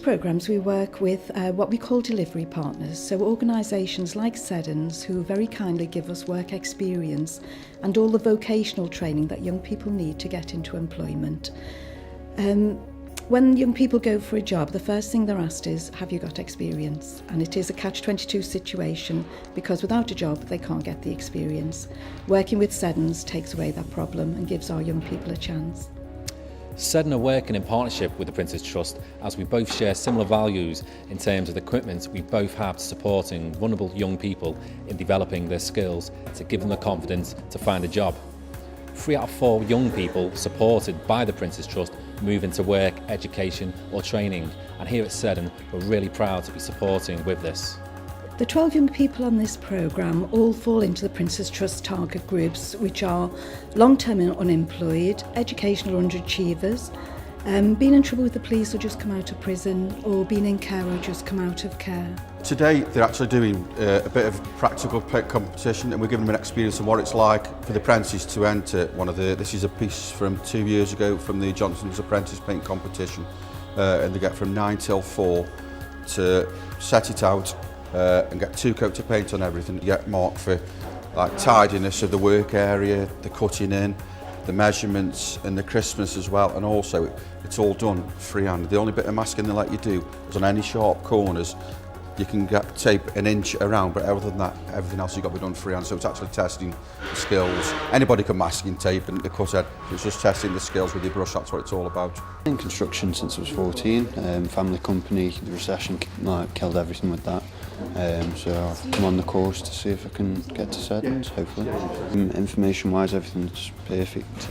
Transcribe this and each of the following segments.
programmes we work with what we call delivery partners, so organisations like Seddons who very kindly give us work experience and all the vocational training that young people need to get into employment. When young people go for a job, the first thing they're asked is, have you got experience? And it is a catch-22 situation because without a job they can't get the experience. Working with Seddons takes away that problem and gives our young people a chance. Seddon are working in partnership with the Prince's Trust as we both share similar values in terms of the commitment we both have to supporting vulnerable young people in developing their skills to give them the confidence to find a job. 3 out of 4 young people supported by the Prince's Trust move into work, education or training, and here at Seddon we're really proud to be supporting with this. The 12 young people on this programme all fall into the Prince's Trust target groups, which are long-term unemployed, educational underachievers, been in trouble with the police or just come out of prison, or been in care or just come out of care. Today they're actually doing a bit of practical paint competition, and we're giving them an experience of what it's like for the apprentices to enter one of the, this is a piece from 2 years ago from the Johnson's Apprentice Paint Competition, and they get from 9 till 4 to set it out and get 2 coats of paint on everything. You get marked for like tidiness of the work area, the cutting in, the measurements and the crispness as well, and also it's all done freehand. The only bit of masking they let you do is on any sharp corners. You can get tape an inch around, but other than that, everything else you've got to be done freehand. So it's actually testing the skills. Anybody can mask in tape and the cutter. It's just testing the skills with your brush. That's what it's all about. In construction since I was 14, family company, the recession killed everything with that. So I'm on the course to see if I can get to Seddons, hopefully. Information-wise, everything's perfect.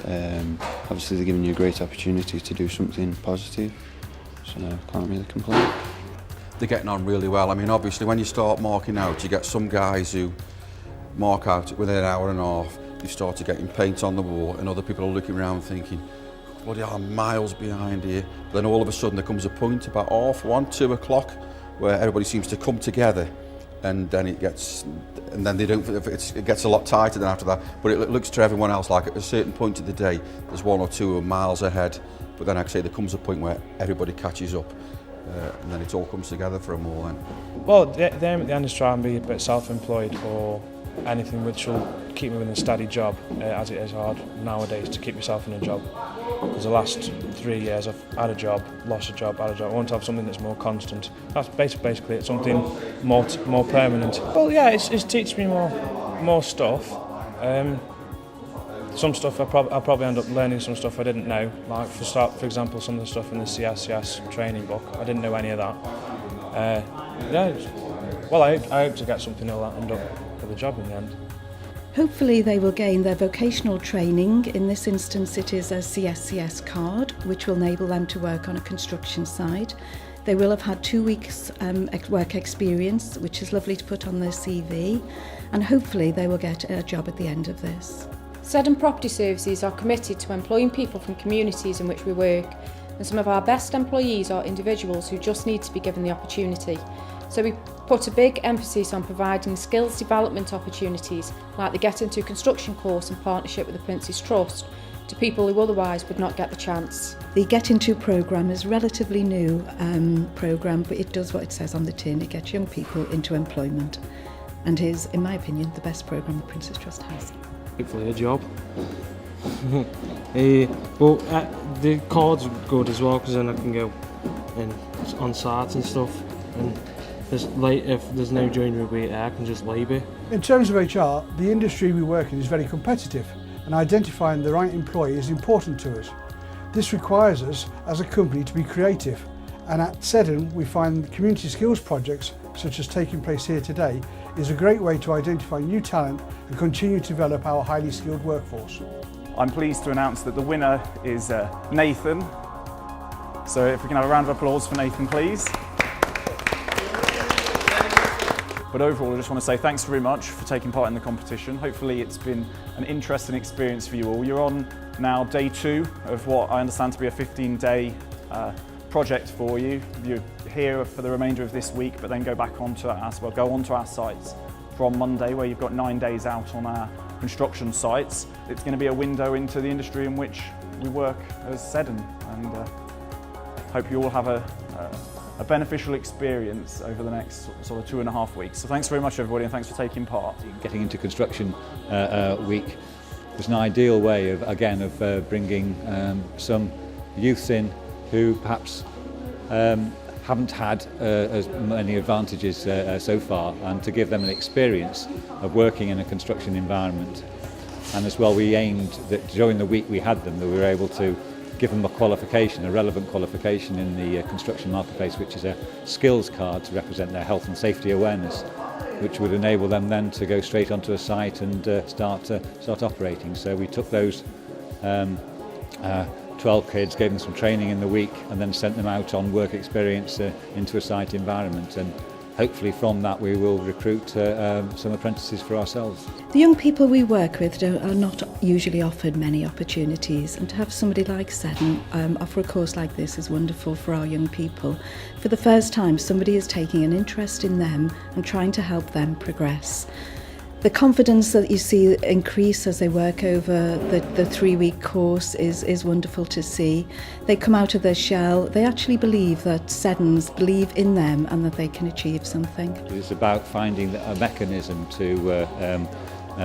Obviously, they're giving you a great opportunity to do something positive, so I can't really complain. They're getting on really well. I mean, obviously, when you start marking out, you get some guys who mark out within an hour and a half. You start to getting paint on the wall, and other people are looking around thinking, bloody hell, I'm miles behind here. But then all of a sudden, there comes a point about 1:30, 2 o'clock, where everybody seems to come together, and then it gets, and then they don't. It gets a lot tighter than after that. But it looks to everyone else like at a certain point of the day, there's 1 or 2 miles ahead. But then, like I say, there comes a point where everybody catches up. And then it all comes together for them all then. Well, the aim at the end is try and be a bit self-employed or anything which will keep me in a steady job, as it is hard nowadays to keep yourself in a job. Because the last 3 years I've had a job, lost a job, had a job. I want to have something that's more constant. That's basically it, something more permanent. Well, yeah, it's teaching me more stuff. Some stuff I'll probably end up learning some stuff I didn't know, like for example some of the stuff in the CSCS training book. I didn't know any of that. Well, I hope to get something that'll end up with a job in the end. Hopefully they will gain their vocational training. In this instance it is a CSCS card which will enable them to work on a construction site. They will have had 2 weeks work experience, which is lovely to put on their CV, and hopefully they will get a job at the end of this. Seddon Property Services are committed to employing people from communities in which we work, and some of our best employees are individuals who just need to be given the opportunity. So we put a big emphasis on providing skills development opportunities like the Get Into Construction course in partnership with the Prince's Trust to people who otherwise would not get the chance. The Get Into programme is a relatively new programme, but it does what it says on the tin. It gets young people into employment and is, in my opinion, the best programme the Prince's Trust has. Hopefully a job. But the card's good as well because then I can go on site and stuff. And if there's no joinery week, I can just labour. In terms of HR, the industry we work in is very competitive, and identifying the right employee is important to us. This requires us as a company to be creative, and at Seddon we find community skills projects such as taking place here today is a great way to identify new talent and continue to develop our highly skilled workforce. I'm pleased to announce that the winner is Nathan. So if we can have a round of applause for Nathan, please. But overall, I just want to say thanks very much for taking part in the competition. Hopefully it's been an interesting experience for you all. You're on now day 2 of what I understand to be a 15-day project for you. You're here for the remainder of this week, but then go onto our sites from Monday, where you've got 9 days out on our construction sites. It's going to be a window into the industry in which we work as Seddon, and hope you all have a a beneficial experience over the next sort of 2.5 weeks. So thanks very much everybody, and thanks for taking part. Getting into construction week was an ideal way of, again, of bringing some youths in who perhaps haven't had as many advantages so far, and to give them an experience of working in a construction environment. And as well, we aimed that during the week we had them, that we were able to give them a qualification, a relevant qualification in the construction marketplace, which is a skills card to represent their health and safety awareness, which would enable them then to go straight onto a site and start operating. So we took those 12 kids, gave them some training in the week, and then sent them out on work experience into a site environment. And hopefully from that we will recruit some apprentices for ourselves. The young people we work with are not usually offered many opportunities, and to have somebody like Seddon offer a course like this is wonderful for our young people. For the first time, somebody is taking an interest in them and trying to help them progress. The confidence that you see increase as they work over the 3-week course is wonderful to see. They come out of their shell. They actually believe that Seddons believe in them and that they can achieve something. It's about finding a mechanism to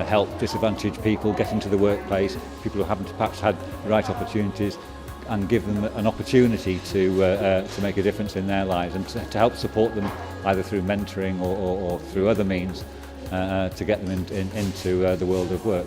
help disadvantaged people get into the workplace, people who haven't perhaps had the right opportunities, and give them an opportunity to make a difference in their lives, and to help support them either through mentoring or through other means to get them into the world of work.